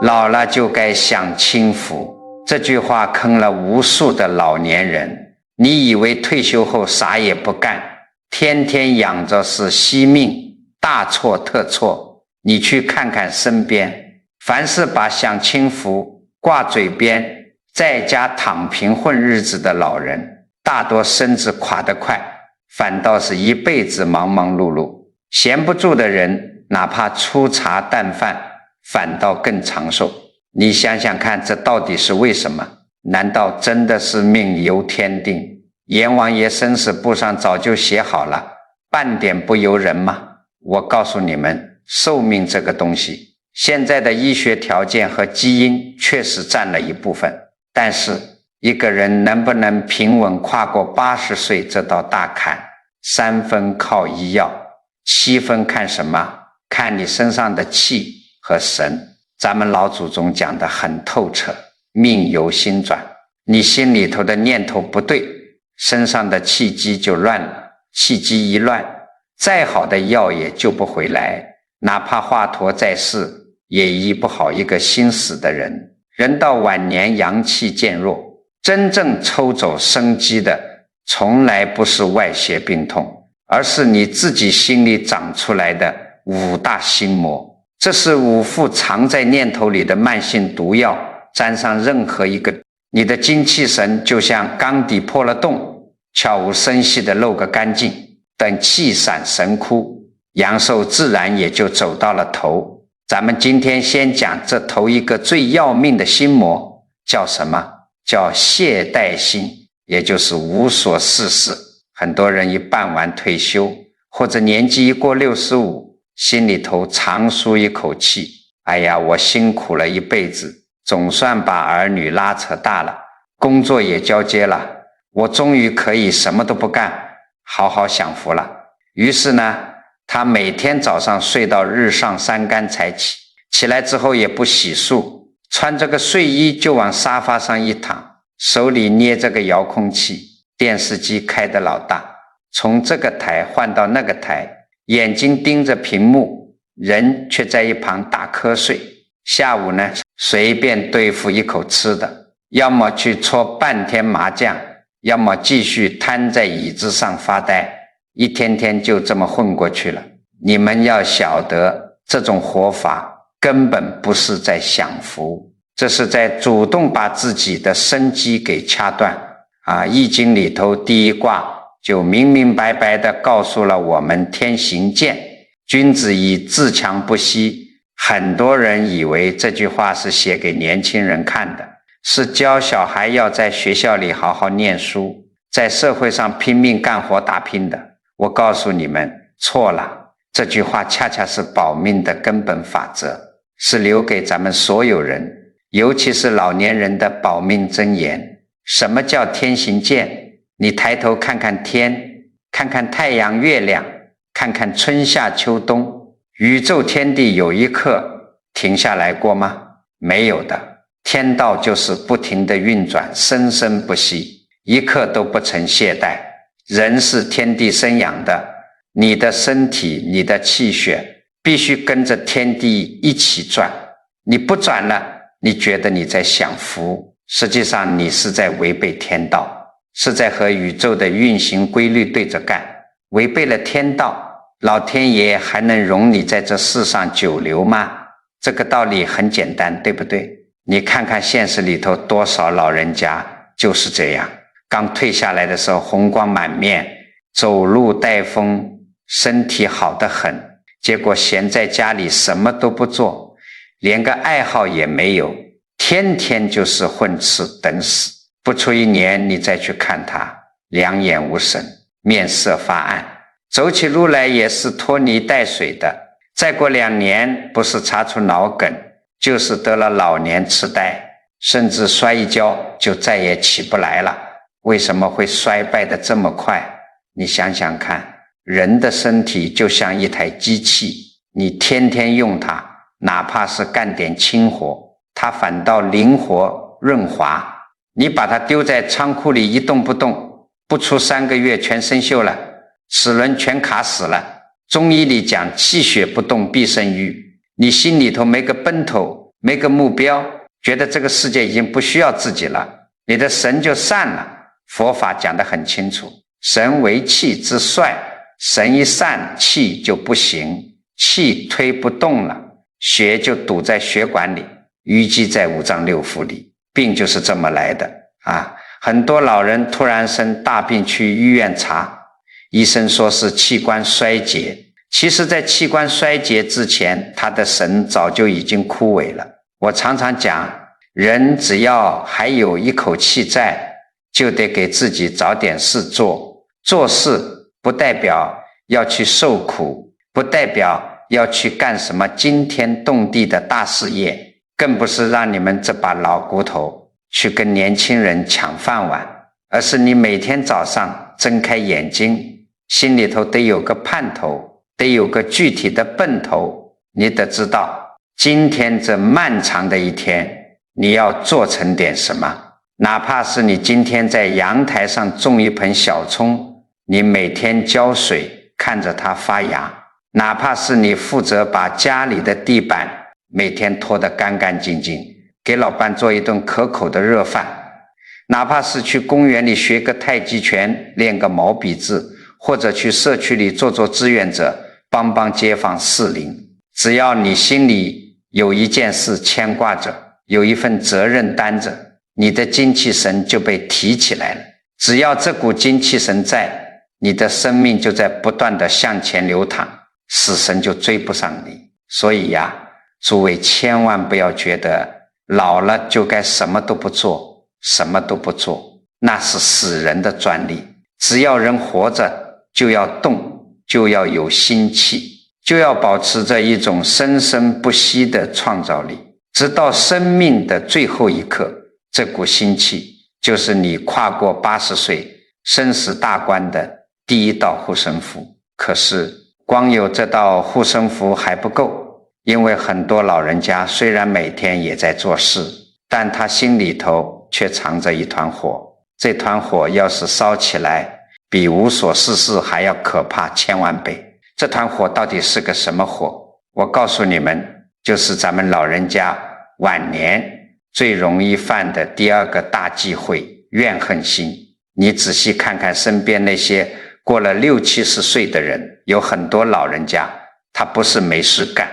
老了就该享清福。这句话坑了无数的老年人。你以为退休后啥也不干，天天养着是惜命，大错特错。你去看看身边，凡是把享清福挂嘴边，在家躺平混日子的老人，大多身子垮得快，反倒是一辈子忙忙碌碌。闲不住的人，哪怕粗茶淡饭，反倒更长寿。你想想看，这到底是为什么？难道真的是命由天定？阎王爷生死簿上早就写好了，半点不由人吗？我告诉你们，寿命这个东西，现在的医学条件和基因确实占了一部分，但是一个人能不能平稳跨过80岁这道大坎，3分靠医药，7分看什么？看你身上的气和神。咱们老祖宗讲得很透彻，命由心转。你心里头的念头不对，身上的气机就乱了，气机一乱，再好的药也救不回来，哪怕华佗在世也医不好一个心死的人。人到晚年阳气渐弱，真正抽走生机的从来不是外邪病痛，而是你自己心里长出来的5大心魔。这是5副藏在念头里的慢性毒药，沾上任何一个，你的精气神就像缸底破了洞，悄无声息地漏个干净，等气散神枯，阳寿自然也就走到了头。咱们今天先讲这头一个最要命的心魔，叫什么？叫懈怠心，也就是无所事事。很多人一办完退休，或者年纪一过65，心里头长舒一口气，哎呀，我辛苦了一辈子，总算把儿女拉扯大了，工作也交接了，我终于可以什么都不干，好好享福了。于是呢，他每天早上睡到日上三竿才起，起来之后也不洗漱，穿着个睡衣就往沙发上一躺，手里捏着个遥控器，电视机开得老大，从这个台换到那个台，眼睛盯着屏幕，人却在一旁打瞌睡。下午呢，随便对付一口吃的，要么去搓半天麻将，要么继续瘫在椅子上发呆，一天天就这么混过去了。你们要晓得，这种活法根本不是在享福，这是在主动把自己的生机给掐断。易经里头第一卦就明明白白地告诉了我们天行健，君子以自强不息。很多人以为这句话是写给年轻人看的，是教小孩要在学校里好好念书，在社会上拼命干活打拼的。我告诉你们，错了，这句话恰恰是保命的根本法则，是留给咱们所有人，尤其是老年人的保命箴言。什么叫天行健？你抬头看看天，看看太阳月亮，看看春夏秋冬，宇宙天地有一刻停下来过吗？没有的。天道就是不停地运转，生生不息，一刻都不曾懈怠。人是天地生养的，你的身体，你的气血必须跟着天地一起转，你不转了，你觉得你在享福，实际上你是在违背天道，是在和宇宙的运行规律对着干。违背了天道，老天爷还能容你在这世上久留吗？这个道理很简单，对不对？你看看现实里头多少老人家就是这样，刚退下来的时候红光满面，走路带风，身体好得很，结果闲在家里什么都不做，连个爱好也没有，天天就是混吃等死。不出1年，你再去看他，两眼无神，面色发暗，走起路来也是拖泥带水的。再过2年，不是查出脑梗，就是得了老年痴呆，甚至摔一跤就再也起不来了。为什么会衰败得这么快？你想想看，人的身体就像一台机器，你天天用它，哪怕是干点轻活，它反倒灵活润滑。你把它丢在仓库里一动不动，不出3个月全生锈了，齿轮全卡死了。中医里讲气血不动必生瘀，你心里头没个奔头，没个目标，觉得这个世界已经不需要自己了，你的神就散了。佛法讲得很清楚，神为气之帅，神一散，气就不行，气推不动了，血就堵在血管里，淤积在五脏六腑里，病就是这么来的啊！很多老人突然生大病去医院查，医生说是器官衰竭，其实在器官衰竭之前，他的神早就已经枯萎了。我常常讲，人只要还有一口气在，就得给自己找点事做。做事不代表要去受苦，不代表要去干什么惊天动地的大事业，更不是让你们这把老骨头去跟年轻人抢饭碗，而是你每天早上睁开眼睛，心里头得有个盼头，得有个具体的奔头，你得知道今天这漫长的一天你要做成点什么。哪怕是你今天在阳台上种一盆小葱，你每天浇水看着它发芽，哪怕是你负责把家里的地板每天拖得干干净净，给老伴做一顿可口的热饭，哪怕是去公园里学个太极拳，练个毛笔字，或者去社区里做做志愿者，帮帮街坊四邻，只要你心里有一件事牵挂着，有一份责任担着，你的精气神就被提起来了。只要这股精气神在，你的生命就在不断的向前流淌，死神就追不上你。所以呀，诸位千万不要觉得老了就该什么都不做，什么都不做，那是死人的专利。只要人活着，就要动，就要有心气，就要保持着一种生生不息的创造力，直到生命的最后一刻。这股心气就是你跨过80岁生死大关的第一道护身符。可是光有这道护身符还不够，因为很多老人家虽然每天也在做事，但他心里头却藏着一团火。这团火要是烧起来，比无所事事还要可怕千万倍。这团火到底是个什么火？我告诉你们，就是咱们老人家晚年最容易犯的第二个大忌讳，怨恨心。你仔细看看身边那些过了60、70岁的人，有很多老人家，他不是没事干，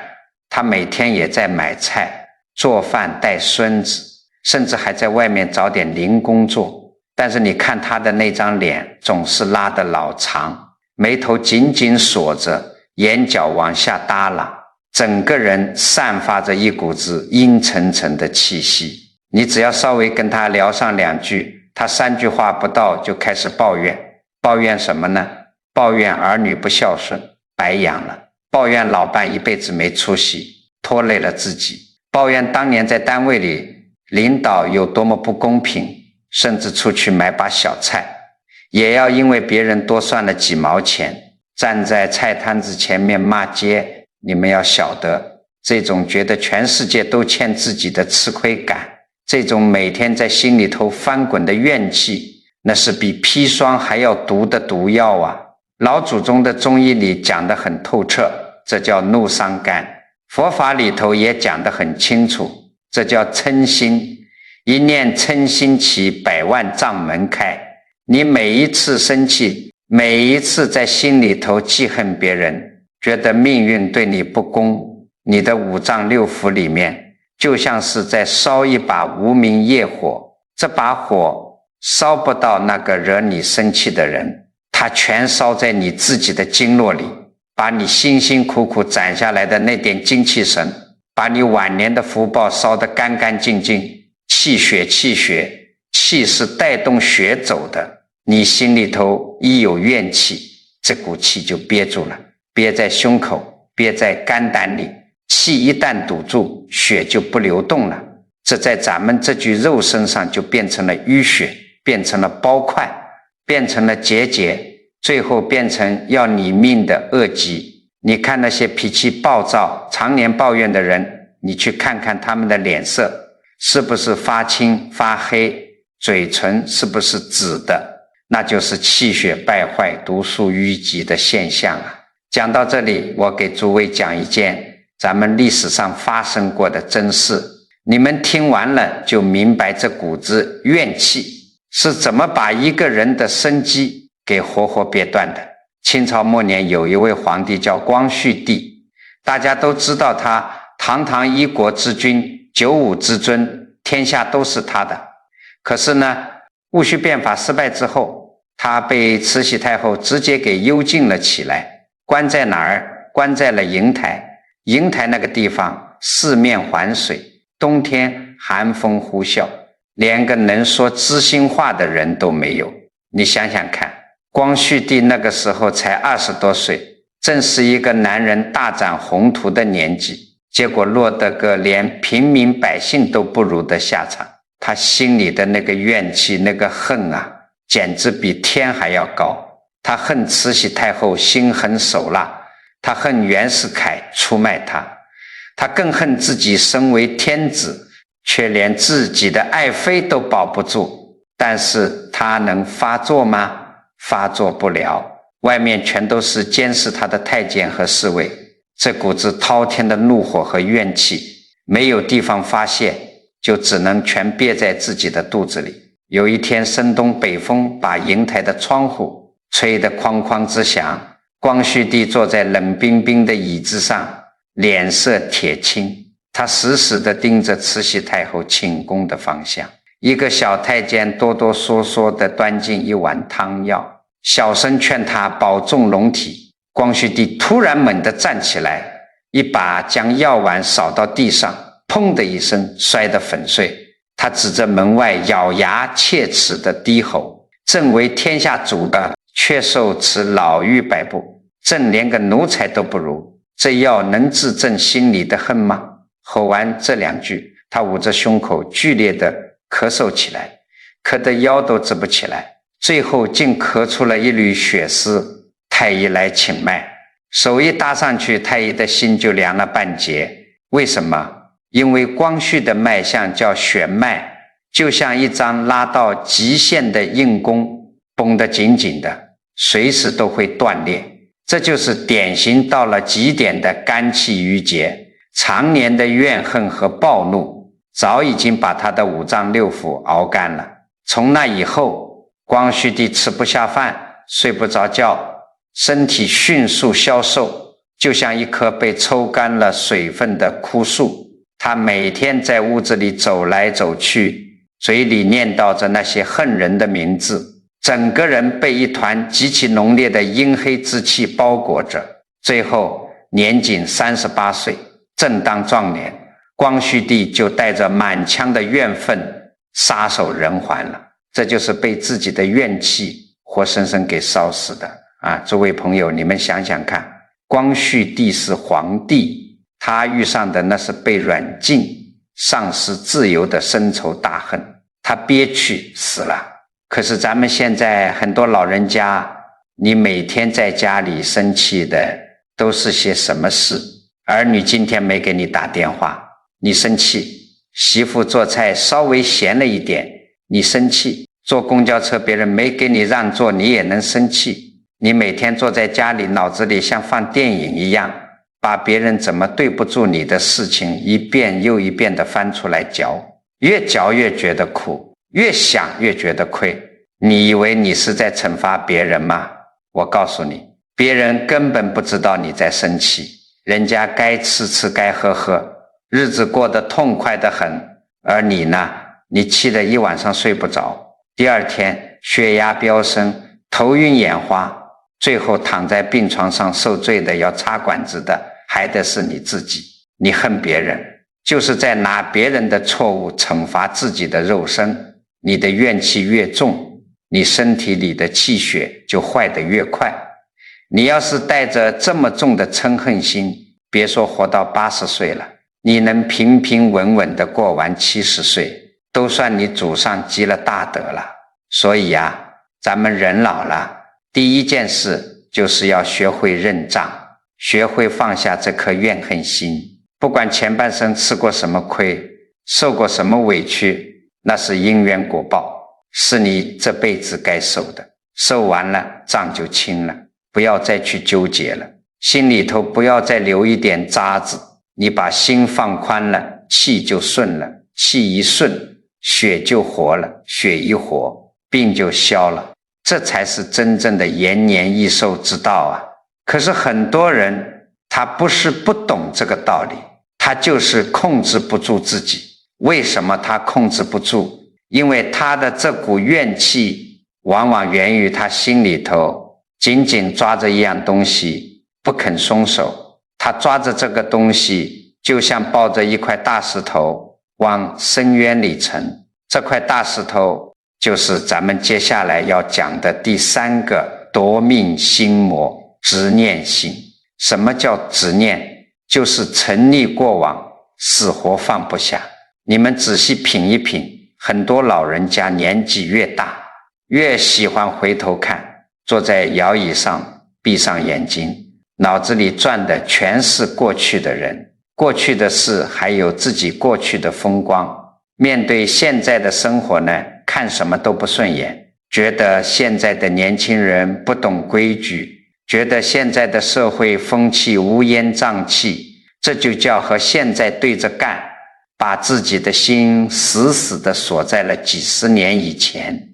他每天也在买菜、做饭、带孙子，甚至还在外面找点零工作。但是你看他的那张脸总是拉得老长，眉头紧紧锁着，眼角往下耷拉，整个人散发着一股子阴沉沉的气息。你只要稍微跟他聊上2句，他3句话不到就开始抱怨。抱怨什么呢？抱怨儿女不孝顺，白养了；抱怨老伴一辈子没出息，拖累了自己；抱怨当年在单位里领导有多么不公平，甚至出去买把小菜，也要因为别人多算了几毛钱，站在菜摊子前面骂街。你们要晓得，这种觉得全世界都欠自己的吃亏感，这种每天在心里头翻滚的怨气，那是比砒霜还要毒的毒药啊！老祖宗的中医里讲得很透彻，这叫怒伤肝。佛法里头也讲得很清楚，这叫嗔心。一念嗔心起，百万障门开。你每一次生气，每一次在心里头记恨别人，觉得命运对你不公，你的五脏六腑里面就像是在烧一把无名业火，这把火烧不到那个惹你生气的人，它全烧在你自己的经络里，把你辛辛苦苦攒下来的那点精气神，把你晚年的福报烧得干干净净。气血，气是带动血走的，你心里头一有怨气，这股气就憋住了，憋在胸口，憋在肝胆里，气一旦堵住，血就不流动了，这在咱们这具肉身上就变成了淤血，变成了包块，变成了结节，最后变成要你命的恶疾。你看那些脾气暴躁、常年抱怨的人，你去看看他们的脸色是不是发青发黑，嘴唇是不是紫的，那就是气血败坏、毒素淤积的现象啊。讲到这里，我给诸位讲一件咱们历史上发生过的真事。你们听完了就明白这股子怨气是怎么把一个人的生机给活活憋断的。清朝末年有一位皇帝叫光绪帝，大家都知道他堂堂一国之君，95之尊，天下都是他的。可是呢，戊戌变法失败之后，他被慈禧太后直接给幽禁了起来，关在哪儿？关在了瀛台。瀛台那个地方四面环水，冬天寒风呼啸，连个能说知心话的人都没有。你想想看，光绪帝那个时候才20多岁，正是一个男人大展宏图的年纪，结果落得个连平民百姓都不如的下场。他心里的那个怨气，那个恨啊，简直比天还要高。他恨慈禧太后心狠手辣，他恨袁世凯出卖他，他更恨自己身为天子，却连自己的爱妃都保不住。但是他能发作吗？发作不了，外面全都是监视他的太监和侍卫，这股子滔天的怒火和怨气没有地方发泄，就只能全憋在自己的肚子里。有一天，深东北风把瀛台的窗户吹得哐哐直响，光绪帝坐在冷冰冰的椅子上，脸色铁青，他死死地盯着慈禧太后寝宫的方向。一个小太监哆哆嗦嗦地端进一碗汤药，小声劝他保重龙体。光绪帝突然猛地站起来，一把将药碗扫到地上，砰的一声摔得粉碎。他指着门外咬牙切齿地低吼：朕为天下主的，却受此老妪摆布，朕连个奴才都不如，这药能治朕心里的恨吗？吼完这两句，他捂着胸口剧烈地咳嗽起来，咳得腰都直不起来，最后竟咳出了一缕血丝。太医来请脉，手一搭上去，太医的心就凉了半截。为什么？因为光绪的脉象叫悬脉，就像一张拉到极限的硬弓，绷得紧紧的，随时都会断裂。这就是典型到了极点的肝气郁结，常年的怨恨和暴怒早已经把他的五脏六腑熬干了。从那以后，光绪帝吃不下饭，睡不着觉，身体迅速消瘦，就像一棵被抽干了水分的枯树。他每天在屋子里走来走去，嘴里念叨着那些恨人的名字，整个人被一团极其浓烈的阴黑之气包裹着。最后年仅38岁，正当壮年，光绪帝就带着满腔的怨愤撒手人寰了。这就是被自己的怨气活生生给烧死的啊！诸位朋友，你们想想看，光绪帝是皇帝，他遇上的那是被软禁、丧失自由的深仇大恨，他憋屈死了。可是咱们现在很多老人家，你每天在家里生气的都是些什么事？儿女今天没给你打电话，你生气；媳妇做菜稍微咸了一点，你生气；坐公交车别人没给你让座，你也能生气。你每天坐在家里，脑子里像放电影一样，把别人怎么对不住你的事情一遍又一遍地翻出来嚼，越嚼越觉得苦，越想越觉得亏。你以为你是在惩罚别人吗？我告诉你，别人根本不知道你在生气，人家该吃吃该喝喝，日子过得痛快得很，而你呢，你气得一晚上睡不着，第二天血压飙升，头晕眼花，最后躺在病床上受罪的，要插管子的还得是你自己。你恨别人，就是在拿别人的错误惩罚自己的肉身。你的怨气越重，你身体里的气血就坏得越快。你要是带着这么重的嗔恨心，别说活到80岁了，你能平平稳稳地过完70岁，都算你祖上积了大德了。所以啊，咱们人老了，第一件事就是要学会认账，学会放下这颗怨恨心。不管前半生吃过什么亏，受过什么委屈，那是因缘果报，是你这辈子该受的。受完了，账就清了，不要再去纠结了，心里头不要再留一点渣子。你把心放宽了，气就顺了，气一顺，血就活了，血一活，病就消了。这才是真正的延年益寿之道啊！可是很多人他不是不懂这个道理，他就是控制不住自己。为什么他控制不住？因为他的这股怨气往往源于他心里头紧紧抓着一样东西不肯松手，他抓着这个东西就像抱着一块大石头往深渊里沉。这块大石头就是咱们接下来要讲的第三个夺命心魔，执念心。什么叫执念？就是沉溺过往，死活放不下。你们仔细品一品，很多老人家年纪越大，越喜欢回头看，坐在摇椅上闭上眼睛，脑子里转的全是过去的人，过去的事，还有自己过去的风光。面对现在的生活呢，看什么都不顺眼，觉得现在的年轻人不懂规矩，觉得现在的社会风气乌烟瘴气，这就叫和现在对着干，把自己的心死死地锁在了几十年以前。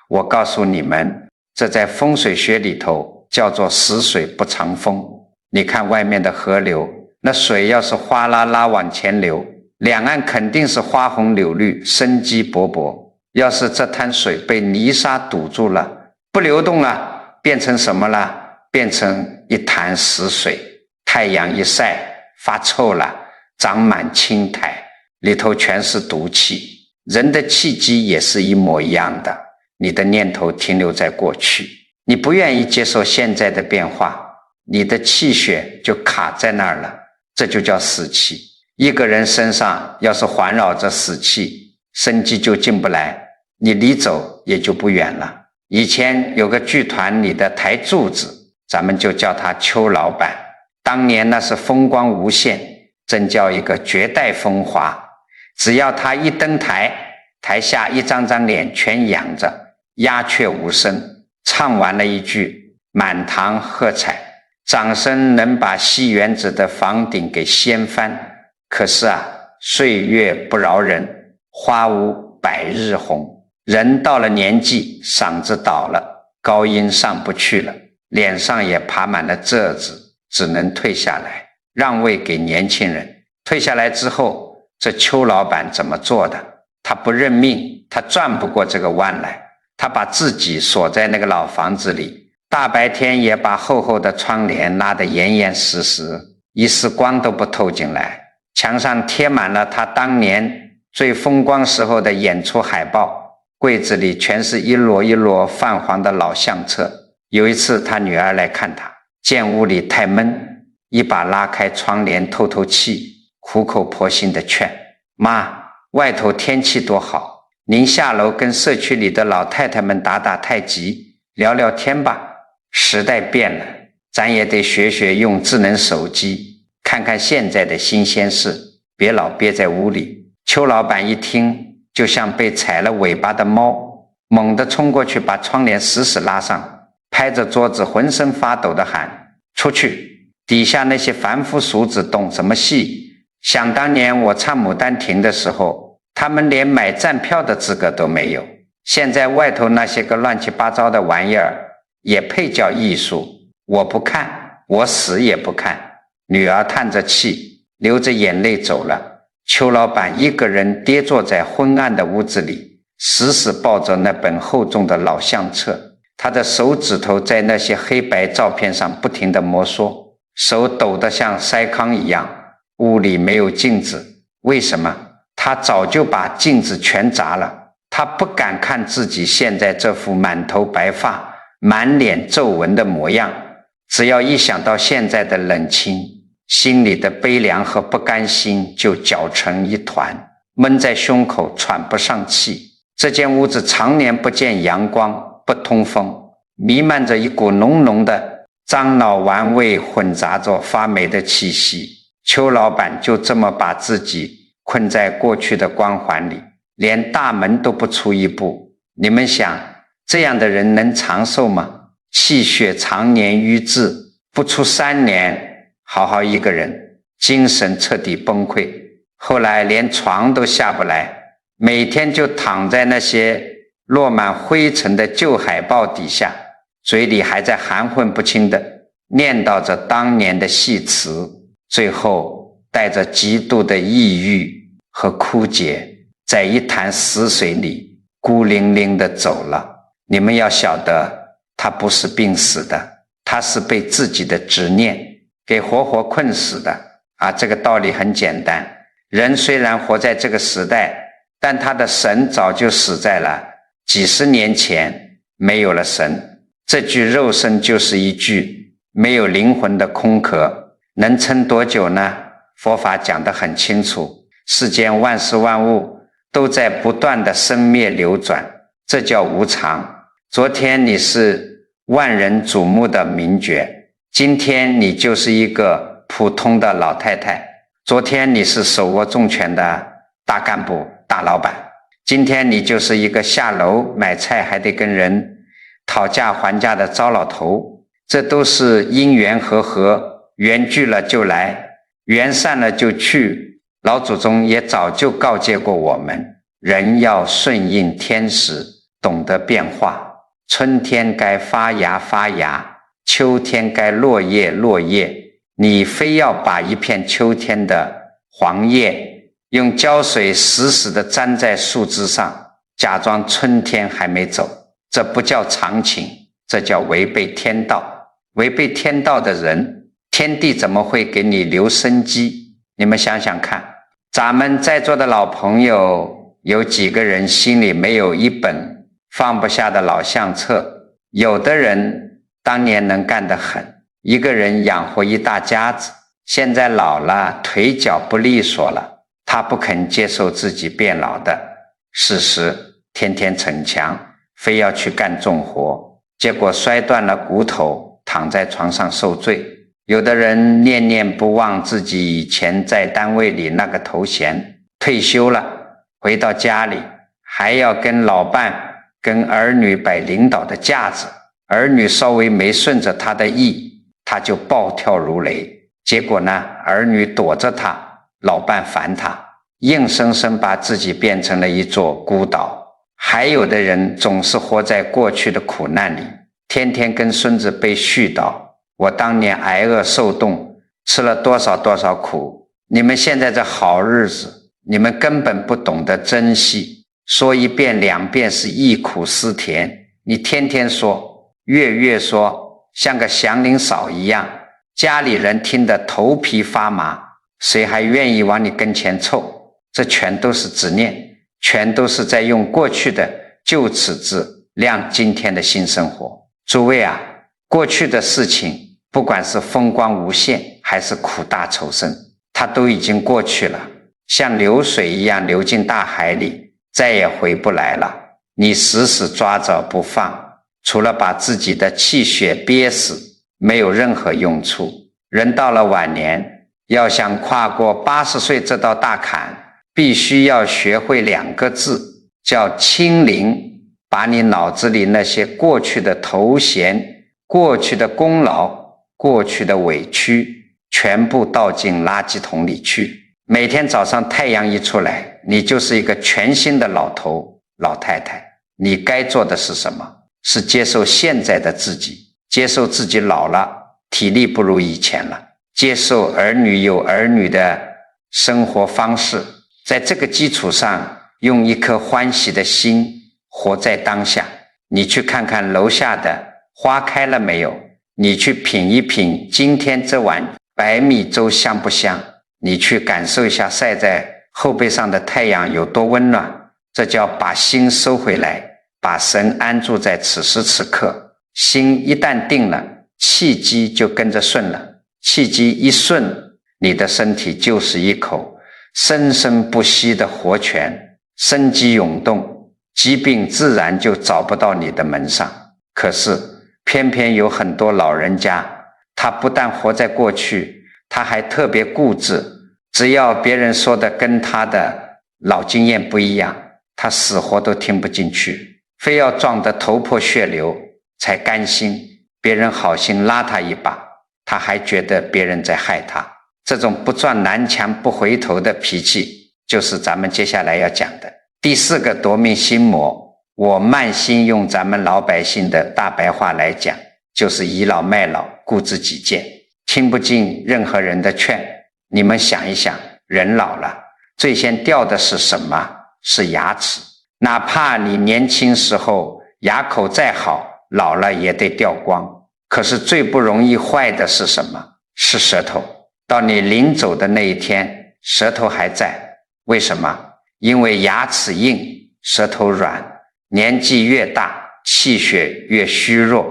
我告诉你们，这在风水学里头叫做死水不藏风。你看外面的河流，那水要是哗啦啦往前流，两岸肯定是花红柳绿，生机勃勃。要是这滩水被泥沙堵住了，不流动了，变成什么了？变成一潭死水，太阳一晒发臭了，长满青苔，里头全是毒气。人的气机也是一模一样的，你的念头停留在过去，你不愿意接受现在的变化，你的气血就卡在那儿了，这就叫死气。一个人身上要是环绕着死气，生机就进不来，你离走也就不远了。以前有个剧团里的台柱子，咱们就叫他邱老板，当年那是风光无限，真叫一个绝代风华。只要他一登台，台下一张张脸全仰着，鸦雀无声，唱完了一句，满堂喝彩，掌声能把西园子的房顶给掀翻。可是啊，岁月不饶人，花无百日红。人到了年纪，嗓子倒了，高音上不去了，脸上也爬满了褶子，只能退下来，让位给年轻人。退下来之后，这邱老板怎么做的？他不认命，他转不过这个弯来，他把自己锁在那个老房子里，大白天也把厚厚的窗帘拉得严严实实，一丝光都不透进来。墙上贴满了他当年最风光时候的演出海报，柜子里全是一摞一摞泛黄的老相册。有一次他女儿来看他，见屋里太闷，一把拉开窗帘透透气，苦口婆心地劝：妈，外头天气多好，您下楼跟社区里的老太太们打打太极，聊聊天吧。时代变了，咱也得学学用智能手机，看看现在的新鲜事，别老憋在屋里。邱老板一听，就像被踩了尾巴的猫，猛地冲过去把窗帘死死拉上，拍着桌子浑身发抖地喊：出去！底下那些凡夫俗子懂什么戏？想当年我唱牡丹亭的时候，他们连买站票的资格都没有，现在外头那些个乱七八糟的玩意儿也配叫艺术？我不看，我死也不看。女儿叹着气，流着眼泪走了。邱老板一个人跌坐在昏暗的屋子里，死死抱着那本厚重的老相册，他的手指头在那些黑白照片上不停地摩挲，手抖得像筛糠一样。屋里没有镜子，为什么？他早就把镜子全砸了，他不敢看自己现在这副满头白发满脸皱纹的模样，只要一想到现在的冷清，心里的悲凉和不甘心就搅成一团，闷在胸口喘不上气。这间屋子常年不见阳光，不通风，弥漫着一股浓浓的樟脑丸味混杂着发霉的气息。邱老板就这么把自己困在过去的光环里，连大门都不出一步。你们想，这样的人能长寿吗？气血常年瘀滞，不出3年，好好一个人，精神彻底崩溃，后来连床都下不来，每天就躺在那些落满灰尘的旧海报底下，嘴里还在含混不清的念叨着当年的戏词，最后带着极度的抑郁和枯竭，在一潭死水里孤零零地走了。你们要晓得，他不是病死的，他是被自己的执念给活活困死的啊！这个道理很简单，人虽然活在这个时代，但他的神早就死在了几十年前，没有了神，这具肉身就是一具没有灵魂的空壳，能撑多久呢？佛法讲得很清楚，世间万事万物都在不断的生灭流转，这叫无常。昨天你是万人瞩目的名角，今天你就是一个普通的老太太，昨天你是手握重权的大干部大老板，今天你就是一个下楼买菜还得跟人讨价还价的糟老头。这都是因缘和合，缘聚了就来，缘散了就去。老祖宗也早就告诫过我们，人要顺应天时，懂得变化。春天该发芽发芽，秋天该落叶落叶，你非要把一片秋天的黄叶用胶水死死地粘在树枝上，假装春天还没走，这不叫常情，这叫违背天道。违背天道的人，天地怎么会给你留生机？你们想想看，咱们在座的老朋友有几个人心里没有一本放不下的老相册？有的人当年能干得很，一个人养活一大家子，现在老了，腿脚不利索了，他不肯接受自己变老的事实，天天逞强，非要去干重活，结果摔断了骨头，躺在床上受罪。有的人念念不忘自己以前在单位里那个头衔，退休了，回到家里还要跟老伴跟儿女摆领导的架子，儿女稍微没顺着他的意，他就暴跳如雷。结果呢，儿女躲着他，老伴烦他，硬生生把自己变成了一座孤岛。还有的人总是活在过去的苦难里，天天跟孙子背絮叨，我当年挨饿受冻，吃了多少多少苦，你们现在这好日子，你们根本不懂得珍惜，说一遍两遍是忆苦思甜，你天天说，月月说，像个祥林嫂一样，家里人听得头皮发麻，谁还愿意往你跟前凑？这全都是执念，全都是在用过去的旧尺子量今天的新生活。诸位啊，过去的事情，不管是风光无限还是苦大仇深，它都已经过去了，像流水一样流进大海里，再也回不来了。你死死抓着不放，除了把自己的气血憋死，没有任何用处。人到了晚年，要想跨过80岁这道大坎，必须要学会2个字，叫清零。把你脑子里那些过去的头衔、过去的功劳、过去的委屈，全部倒进垃圾桶里去。每天早上太阳一出来，你就是一个全新的老头老太太。你该做的是什么？是接受现在的自己，接受自己老了，体力不如以前了，接受儿女有儿女的生活方式，在这个基础上用一颗欢喜的心活在当下。你去看看楼下的花开了没有，你去品一品今天这碗白米粥香不香，你去感受一下晒在后背上的太阳有多温暖。这叫把心收回来，把神安住在此时此刻。心一旦定了，气机就跟着顺了，气机一顺，你的身体就是一口生生不息的活泉，生机涌动，疾病自然就找不到你的门上。可是偏偏有很多老人家，他不但活在过去，他还特别固执，只要别人说的跟他的老经验不一样，他死活都听不进去，非要撞得头破血流才甘心。别人好心拉他一把，他还觉得别人在害他。这种不撞南墙不回头的脾气，就是咱们接下来要讲的第4个夺命心魔。我慢心用咱们老百姓的大白话来讲，就是倚老卖老，固执己见，听不进任何人的劝。你们想一想，人老了最先掉的是什么？是牙齿。哪怕你年轻时候牙口再好，老了也得掉光。可是最不容易坏的是什么？是舌头。到你临走的那一天，舌头还在。为什么？因为牙齿硬，舌头软，年纪越大，气血越虚弱，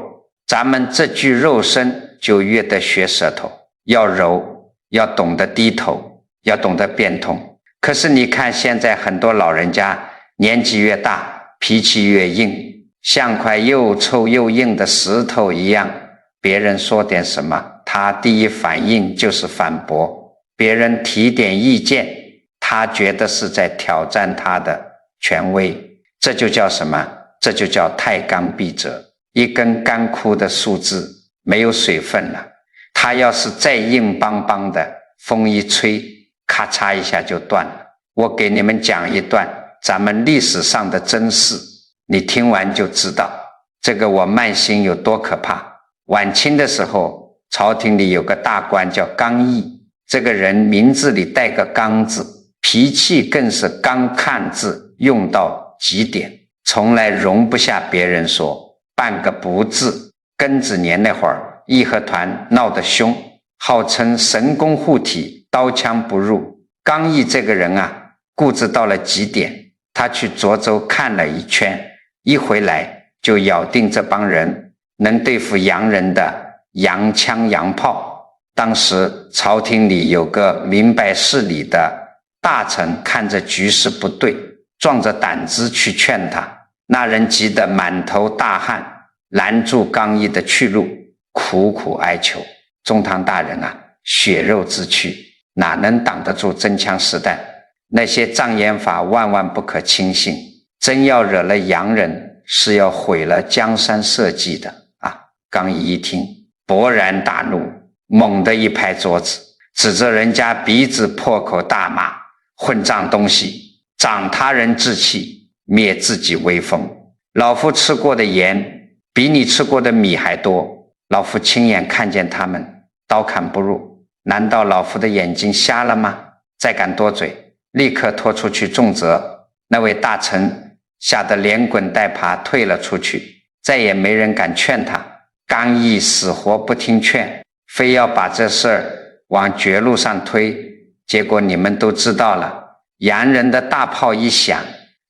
咱们这具肉身就越得学舌头，要柔，要懂得低头，要懂得变通。可是你看现在很多老人家年纪越大，脾气越硬，像块又臭又硬的石头一样，别人说点什么，他第一反应就是反驳。别人提点意见，他觉得是在挑战他的权威。这就叫什么？这就叫太刚必折。一根干枯的树枝没有水分了，它要是再硬邦邦的，风一吹，咔嚓一下就断了。我给你们讲一段咱们历史上的真事，你听完就知道这个我慢心有多可怕。晚清的时候，朝廷里有个大官叫刚毅，这个人名字里带个刚字，脾气更是刚看字用到极点，从来容不下别人说半个不字。庚子年那会儿，义和团闹得凶，号称神功护体，刀枪不入。刚毅这个人啊，固执到了极点。他去涿州看了一圈，一回来就咬定这帮人能对付洋人的洋枪洋炮。当时朝廷里有个明白事理的大臣，看着局势不对，壮着胆子去劝他。那人急得满头大汗，拦住刚毅的去路，苦苦哀求。中堂大人啊，血肉之躯哪能挡得住真枪实弹？那些障眼法万万不可轻信，真要惹了洋人，是要毁了江山社稷的啊！刚毅一听，勃然大怒，猛地一拍桌子，指着人家鼻子破口大骂：混账东西，长他人志气，灭自己威风。老夫吃过的盐比你吃过的米还多，老夫亲眼看见他们刀砍不入，难道老夫的眼睛瞎了吗？再敢多嘴，立刻拖出去重责。那位大臣吓得连滚带爬退了出去，再也没人敢劝他。刚毅死活不听劝，非要把这事儿往绝路上推，结果你们都知道了。洋人的大炮一响，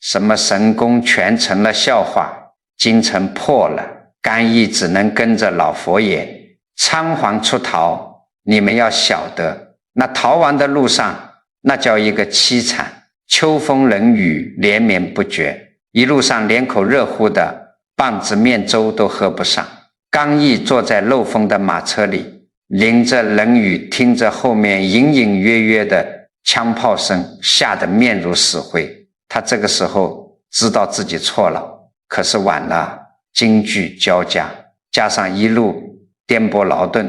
什么神功全成了笑话，京城破了，刚毅只能跟着老佛爷仓皇出逃。你们要晓得，那逃亡的路上那叫一个凄惨，秋风冷雨连绵不绝，一路上连口热乎的棒子面粥都喝不上。刚毅坐在漏风的马车里，淋着冷雨，听着后面隐隐约约的枪炮声，吓得面如死灰。他这个时候知道自己错了，可是晚了，京剧交加，加上一路颠簸劳顿，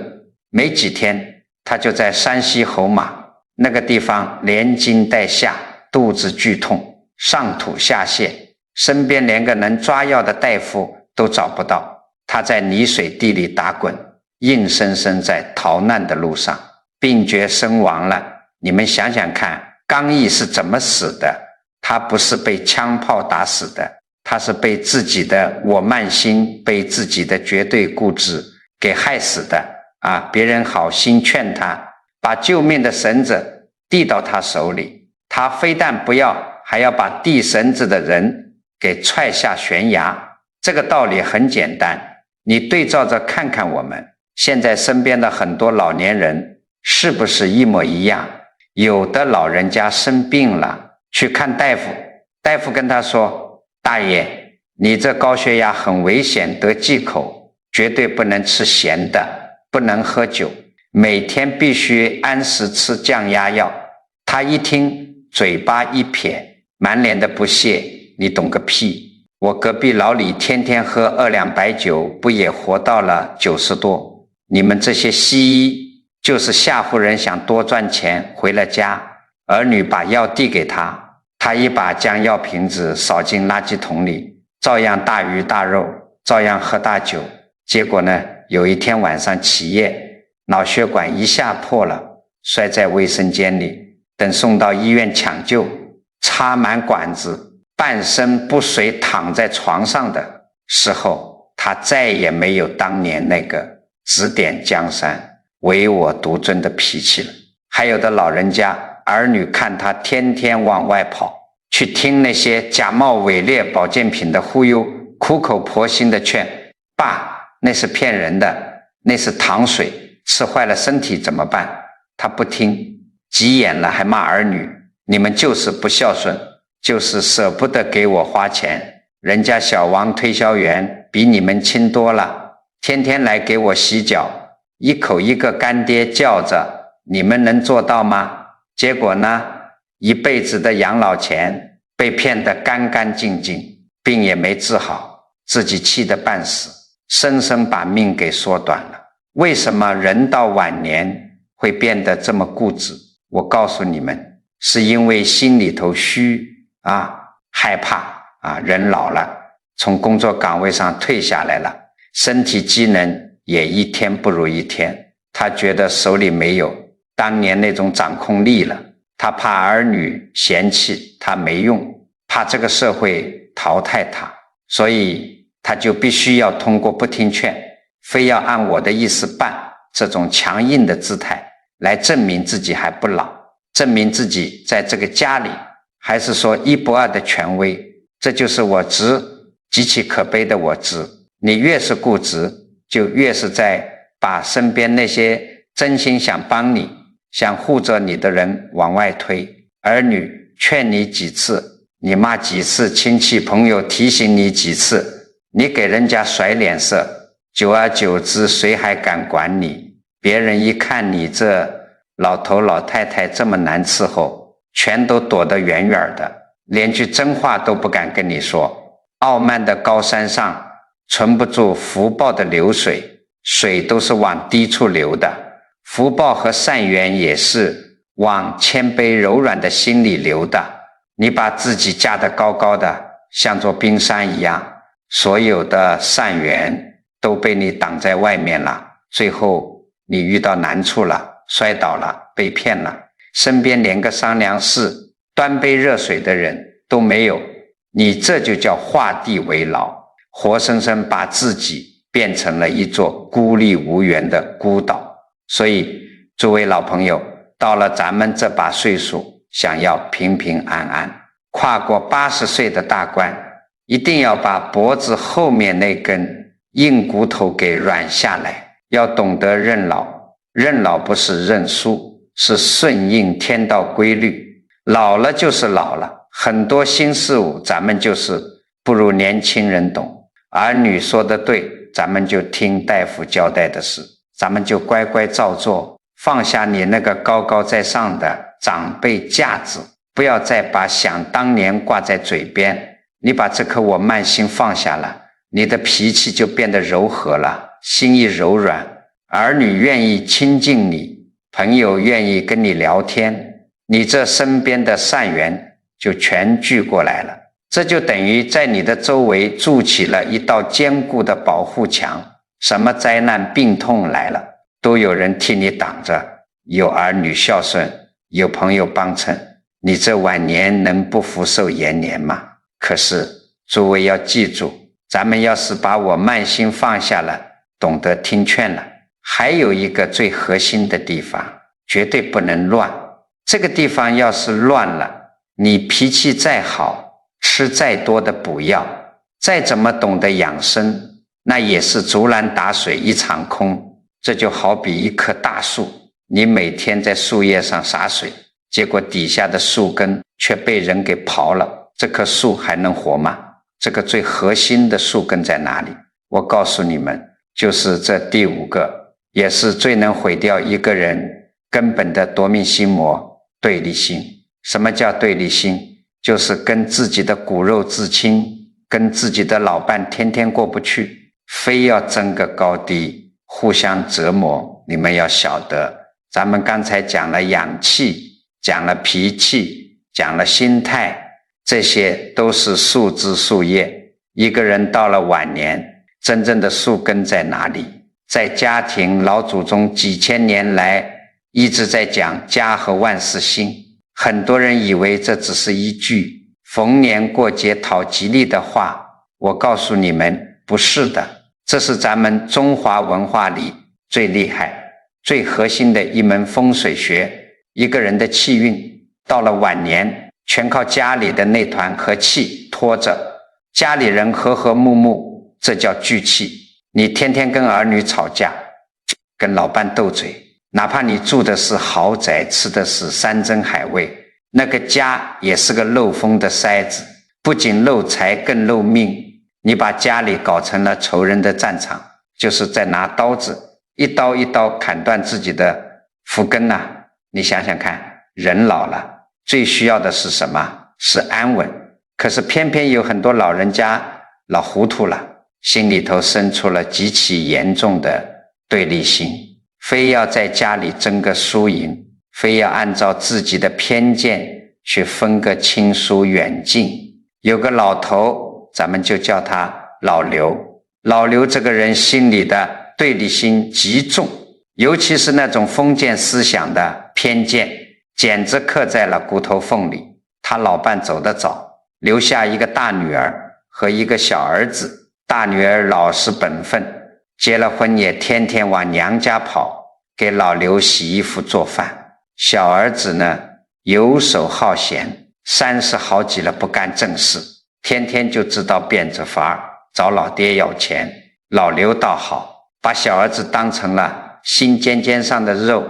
没几天他就在山西侯马那个地方连惊带吓，肚子剧痛，上吐下泻，身边连个能抓药的大夫都找不到。他在泥水地里打滚，硬生生在逃难的路上病绝身亡了。你们想想看，刚毅是怎么死的？他不是被枪炮打死的，他是被自己的我慢心，被自己的绝对固执给害死的啊！别人好心劝他，把救命的绳子递到他手里，他非但不要，还要把递绳子的人给踹下悬崖。这个道理很简单，你对照着看看我们现在身边的很多老年人，是不是一模一样？有的老人家生病了，去看大夫，大夫跟他说：大爷，你这高血压很危险，得忌口，绝对不能吃咸的，不能喝酒，每天必须按时吃降压药。他一听，嘴巴一撇，满脸的不屑：你懂个屁，我隔壁老李天天喝2两白酒，不也活到了90多？你们这些西医就是下户人想多赚钱，回了家，儿女把药递给他，他一把将药瓶子扫进垃圾桶里，照样大鱼大肉，照样喝大酒。结果呢，有一天晚上起夜，脑血管一下破了，摔在卫生间里。等送到医院抢救，插满管子，半身不遂躺在床上的时候，他再也没有当年那个指点江山唯我独尊的脾气了。还有的老人家，儿女看他天天往外跑，去听那些假冒伪劣保健品的忽悠，苦口婆心的劝爸，那是骗人的，那是糖水，吃坏了身体怎么办？他不听，急眼了还骂儿女，你们就是不孝顺，就是舍不得给我花钱，人家小王推销员比你们亲多了，天天来给我洗脚，一口一个干爹叫着，你们能做到吗？结果呢，一辈子的养老钱被骗得干干净净，病也没治好，自己气得半死，生生把命给缩短了。为什么人到晚年会变得这么固执？我告诉你们，是因为心里头虚害怕人老了，从工作岗位上退下来了，身体机能也一天不如一天，他觉得手里没有当年那种掌控力了，他怕儿女嫌弃他没用，怕这个社会淘汰他，所以他就必须要通过不听劝，非要按我的意思办，这种强硬的姿态来证明自己还不老，证明自己在这个家里还是说一不二的权威。这就是我执，极其可悲的我执。你越是固执，就越是在把身边那些真心想帮你想护着你的人往外推。儿女劝你几次，你骂几次，亲戚朋友提醒你几次，你给人家甩脸色，久而久之谁还敢管你？别人一看你这老头老太太这么难伺候，全都躲得远远的，连句真话都不敢跟你说。傲慢的高山上存不住福报的流水，水都是往低处流的，福报和善缘也是往谦卑柔软的心里流的。你把自己架得高高的，像座冰山一样，所有的善缘都被你挡在外面了，最后你遇到难处了，摔倒了，被骗了，身边连个商量事端杯热水的人都没有，你这就叫画地为牢，活生生把自己变成了一座孤立无援的孤岛。所以诸位老朋友，到了咱们这把岁数，想要平平安安跨过80岁的大关，一定要把脖子后面那根硬骨头给软下来，要懂得认老。认老不是认输，是顺应天道规律，老了就是老了，很多新事物咱们就是不如年轻人懂。儿女说的对，咱们就听大夫交代的事，咱们就乖乖照做，放下你那个高高在上的长辈架子，不要再把想当年挂在嘴边。你把这颗我慢心放下了，你的脾气就变得柔和了，心意柔软，儿女愿意亲近你，朋友愿意跟你聊天，你这身边的善缘就全聚过来了。这就等于在你的周围筑起了一道坚固的保护墙，什么灾难病痛来了，都有人替你挡着，有儿女孝顺，有朋友帮衬，你这晚年能不福寿延年吗？可是诸位要记住，咱们要是把我慢心放下了，懂得听劝了，还有一个最核心的地方，绝对不能乱。这个地方要是乱了，你脾气再好，吃再多的补药，再怎么懂得养生，那也是竹篮打水一场空。这就好比一棵大树，你每天在树叶上洒水，结果底下的树根却被人给刨了，这棵树还能活吗？这个最核心的树根在哪里？我告诉你们，就是这第5个，也是最能毁掉一个人根本的夺命心魔，对立心。什么叫对立心？就是跟自己的骨肉至亲，跟自己的老伴天天过不去，非要争个高低，互相折磨。你们要晓得，咱们刚才讲了养气，讲了脾气，讲了心态，这些都是树枝树叶。一个人到了晚年，真正的树根在哪里？在家庭，老祖宗几千年来一直在讲家和万事兴，很多人以为这只是一句逢年过节讨吉利的话，我告诉你们，不是的，这是咱们中华文化里最厉害最核心的一门风水学。一个人的气运到了晚年，全靠家里的那团和气拖着，家里人和和睦睦，这叫聚气。你天天跟儿女吵架，跟老伴斗嘴，哪怕你住的是豪宅，吃的是山珍海味，那个家也是个漏风的筛子，不仅漏财更漏命。你把家里搞成了仇人的战场，就是在拿刀子一刀一刀砍断自己的福根啊。你想想看，人老了最需要的是什么？是安稳。可是偏偏有很多老人家老糊涂了，心里头生出了极其严重的对立心，非要在家里争个输赢，非要按照自己的偏见去分个亲疏远近。有个老头，咱们就叫他老刘。老刘这个人心里的对立心极重，尤其是那种封建思想的偏见，简直刻在了骨头缝里。他老伴走得早，留下一个大女儿和一个小儿子。大女儿老实本分，结了婚也天天往娘家跑，给老刘洗衣服做饭。小儿子呢，游手好闲，30好几了不干正事，天天就知道变着法找老爹要钱。老刘倒好，把小儿子当成了心尖尖上的肉，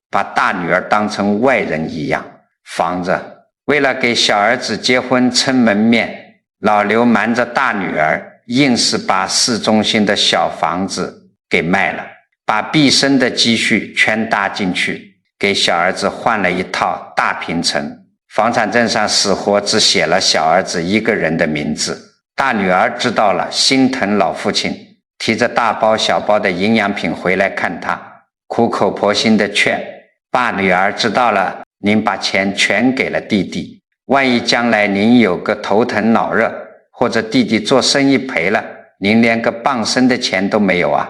把大女儿当成外人一样防着。为了给小儿子结婚撑门面，老刘瞒着大女儿，硬是把市中心的小房子给卖了，把毕生的积蓄全搭进去，给小儿子换了一套大平层，房产证上死活只写了小儿子一个人的名字。大女儿知道了，心疼老父亲，提着大包小包的营养品回来看他，苦口婆心的劝，爸，女儿知道了，您把钱全给了弟弟，万一将来您有个头疼脑热，或者弟弟做生意赔了，您连个傍身的钱都没有啊，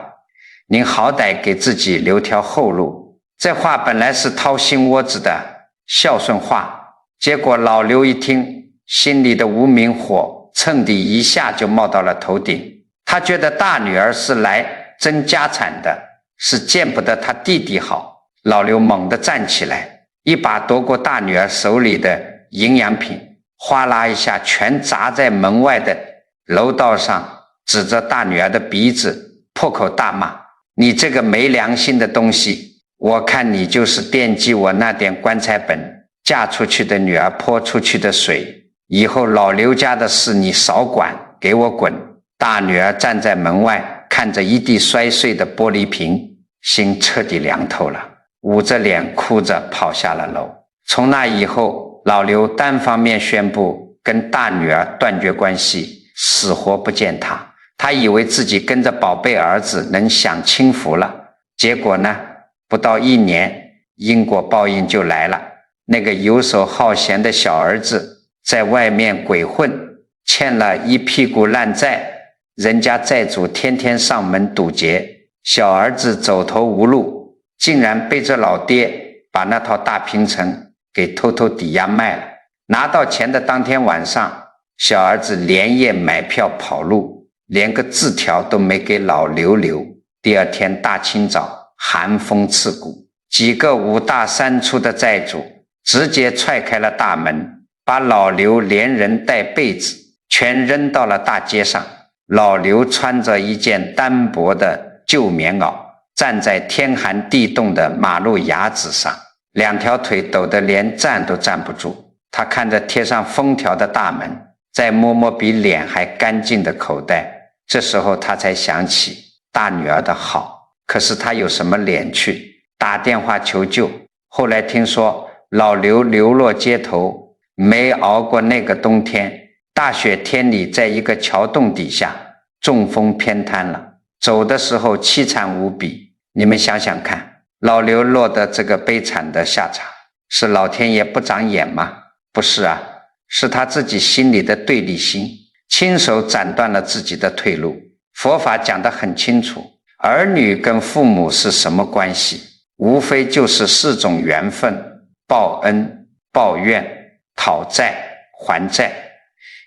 您好歹给自己留条后路。这话本来是掏心窝子的孝顺话，结果老刘一听，心里的无名火蹭地一下就冒到了头顶。他觉得大女儿是来争家产的，是见不得他弟弟好。老刘猛地站起来，一把夺过大女儿手里的营养品，哗啦一下全砸在门外的楼道上，指着大女儿的鼻子破口大骂，你这个没良心的东西，我看你就是惦记我那点棺材本，嫁出去的女儿泼出去的水，以后老刘家的事你少管，给我滚。大女儿站在门外，看着一地摔碎的玻璃瓶，心彻底凉透了，捂着脸哭着跑下了楼。从那以后，老刘单方面宣布跟大女儿断绝关系，死活不见她。他以为自己跟着宝贝儿子能享清福了，结果呢，不到1年，因果报应就来了。那个游手好闲的小儿子在外面鬼混，欠了一屁股烂债，人家债主天天上门堵截，小儿子走投无路，竟然背着老爹把那套大平层给偷偷抵押卖了。拿到钱的当天晚上，小儿子连夜买票跑路，连个字条都没给老刘留。第二天大清早，寒风刺骨，几个5大3粗的债主直接踹开了大门，把老刘连人带被子全扔到了大街上。老刘穿着一件单薄的旧棉袄，站在天寒地冻的马路牙子上，2条腿抖得连站都站不住。他看着贴上封条的大门，再摸摸比脸还干净的口袋，这时候他才想起大女儿的好，可是他有什么脸去打电话求救？后来听说老刘流落街头，没熬过那个冬天，大雪天里在一个桥洞底下中风偏瘫了，走的时候凄惨无比。你们想想看，老刘落得这个悲惨的下场，是老天爷不长眼吗？不是啊，是他自己心里的对立心，亲手斩断了自己的退路。佛法讲得很清楚，儿女跟父母是什么关系？无非就是4种缘分：报恩、报怨、讨债、还债。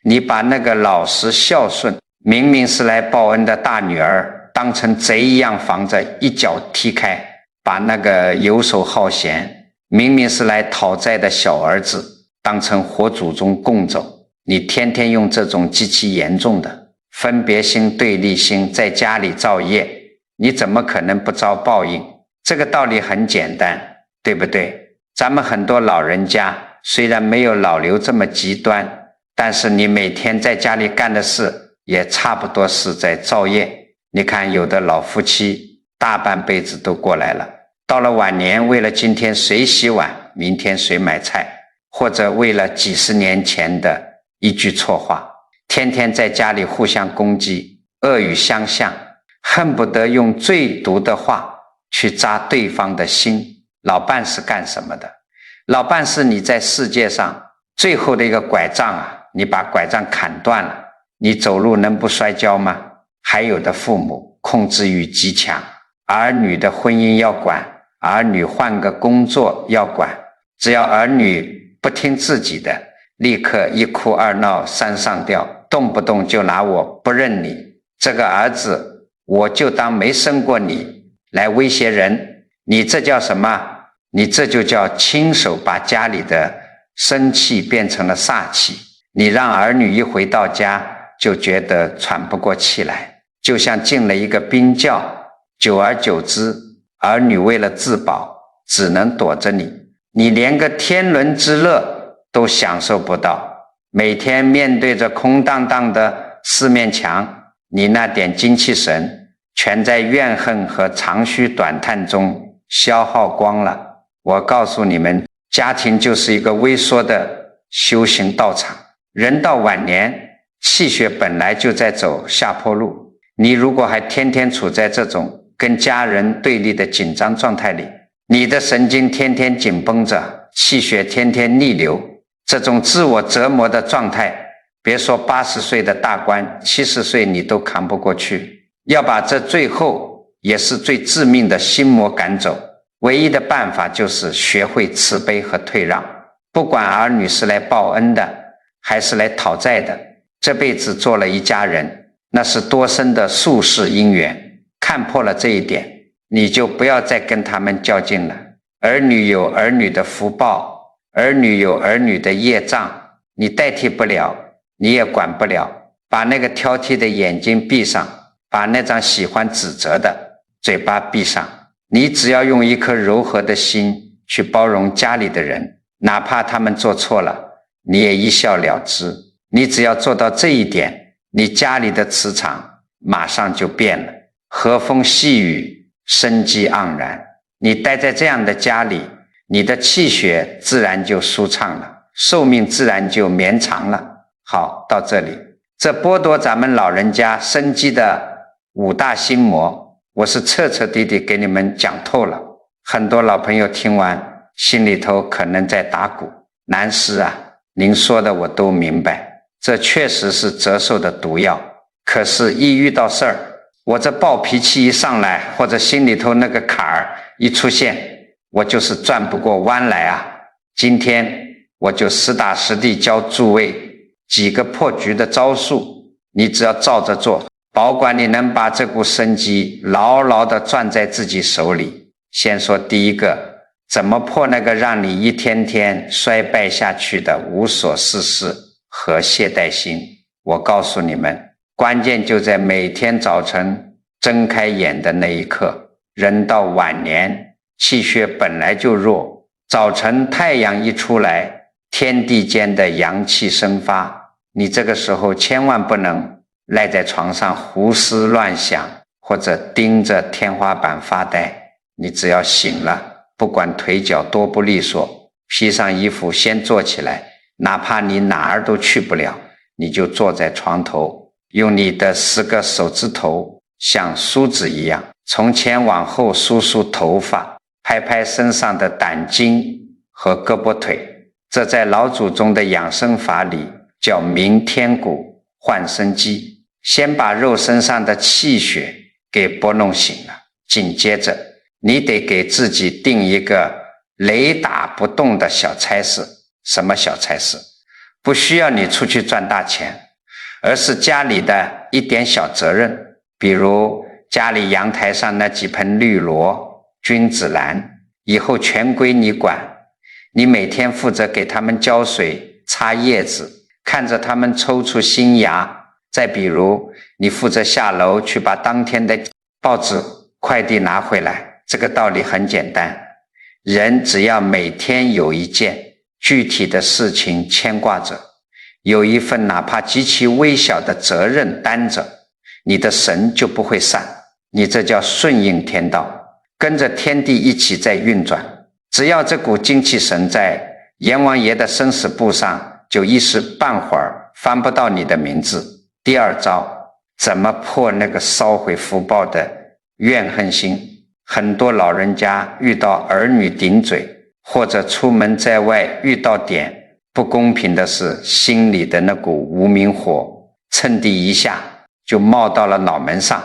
你把那个老实孝顺，明明是来报恩的大女儿当成贼一样防着，一脚踢开；把那个游手好闲，明明是来讨债的小儿子当成活祖宗供走。你天天用这种极其严重的分别心、对立心在家里造业，你怎么可能不遭报应？这个道理很简单，对不对？咱们很多老人家虽然没有老刘这么极端，但是你每天在家里干的事也差不多是在造业。你看有的老夫妻大半辈子都过来了，到了晚年为了今天谁洗碗明天谁买菜，或者为了几十年前的一句错话，天天在家里互相攻击，恶语相向，恨不得用最毒的话去扎对方的心。老伴是干什么的？老伴是你在世界上最后的一个拐杖啊！你把拐杖砍断了，你走路能不摔跤吗？还有的父母控制欲极强，儿女的婚姻要管，儿女换个工作要管，只要儿女不听自己的，立刻一哭二闹三上吊，动不动就拿我不认你这个儿子，我就当没生过你来威胁人。你这叫什么？你这就叫亲手把家里的生气变成了煞气。你让儿女一回到家就觉得喘不过气来，就像进了一个冰窖，久而久之，儿女为了自保只能躲着你，你连个天伦之乐都享受不到。每天面对着空荡荡的4面墙，你那点精气神全在怨恨和长吁短叹中消耗光了。我告诉你们，家庭就是一个微缩的修行道场。人到晚年，气血本来就在走下坡路，你如果还天天处在这种跟家人对立的紧张状态里，你的神经天天紧绷着，气血天天逆流，这种自我折磨的状态，别说80岁的大官，70岁你都扛不过去。要把这最后也是最致命的心魔赶走，唯一的办法就是学会慈悲和退让。不管儿女是来报恩的还是来讨债的，这辈子做了一家人，那是多生的宿世因缘。看破了这一点，你就不要再跟他们较劲了。儿女有儿女的福报，儿女有儿女的业障，你代替不了，你也管不了。把那个挑剔的眼睛闭上，把那张喜欢指责的嘴巴闭上。你只要用一颗柔和的心去包容家里的人，哪怕他们做错了，你也一笑了之。你只要做到这一点，你家里的磁场马上就变了，和风细雨，生机盎然。你待在这样的家里，你的气血自然就舒畅了，寿命自然就绵长了。好，到这里，这剥夺咱们老人家生机的5大心魔，我是彻彻底底给你们讲透了。很多老朋友听完心里头可能在打鼓，南师啊，您说的我都明白，这确实是折寿的毒药。可是一遇到事儿，我这暴脾气一上来，或者心里头那个坎儿一出现，我就是转不过弯来啊。今天我就实打实地教诸位几个破局的招数，你只要照着做，保管你能把这股生机牢牢地攥在自己手里。先说第一个，怎么破那个让你一天天衰败下去的无所事事和懈怠心。我告诉你们，关键就在每天早晨睁开眼的那一刻。人到晚年，气血本来就弱，早晨太阳一出来，天地间的阳气生发，你这个时候千万不能赖在床上胡思乱想，或者盯着天花板发呆。你只要醒了，不管腿脚多不利索，披上衣服先坐起来，哪怕你哪儿都去不了，你就坐在床头，用你的10个手指头像梳子一样从前往后梳梳头发，拍拍身上的胆经和胳膊腿，这在老祖宗的养生法里叫明天鼓换生机，先把肉身上的气血给拨弄醒了，紧接着你得给自己定一个雷打不动的小差事。什么小差事？不需要你出去赚大钱，而是家里的一点小责任，比如家里阳台上那几盆绿萝、君子兰，以后全归你管。你每天负责给它们浇水、擦叶子，看着它们抽出新芽。再比如你负责下楼去把当天的报纸、快递拿回来。这个道理很简单，人只要每天有一件具体的事情牵挂着，有一份哪怕极其微小的责任担着，你的神就不会散。你这叫顺应天道，跟着天地一起在运转。只要这股精气神在，阎王爷的生死簿上就一时半会儿翻不到你的名字。第二招，怎么破那个烧毁福报的怨恨心？很多老人家遇到儿女顶嘴，或者出门在外遇到点不公平的事，心里的那股无名火趁地一下就冒到了脑门上。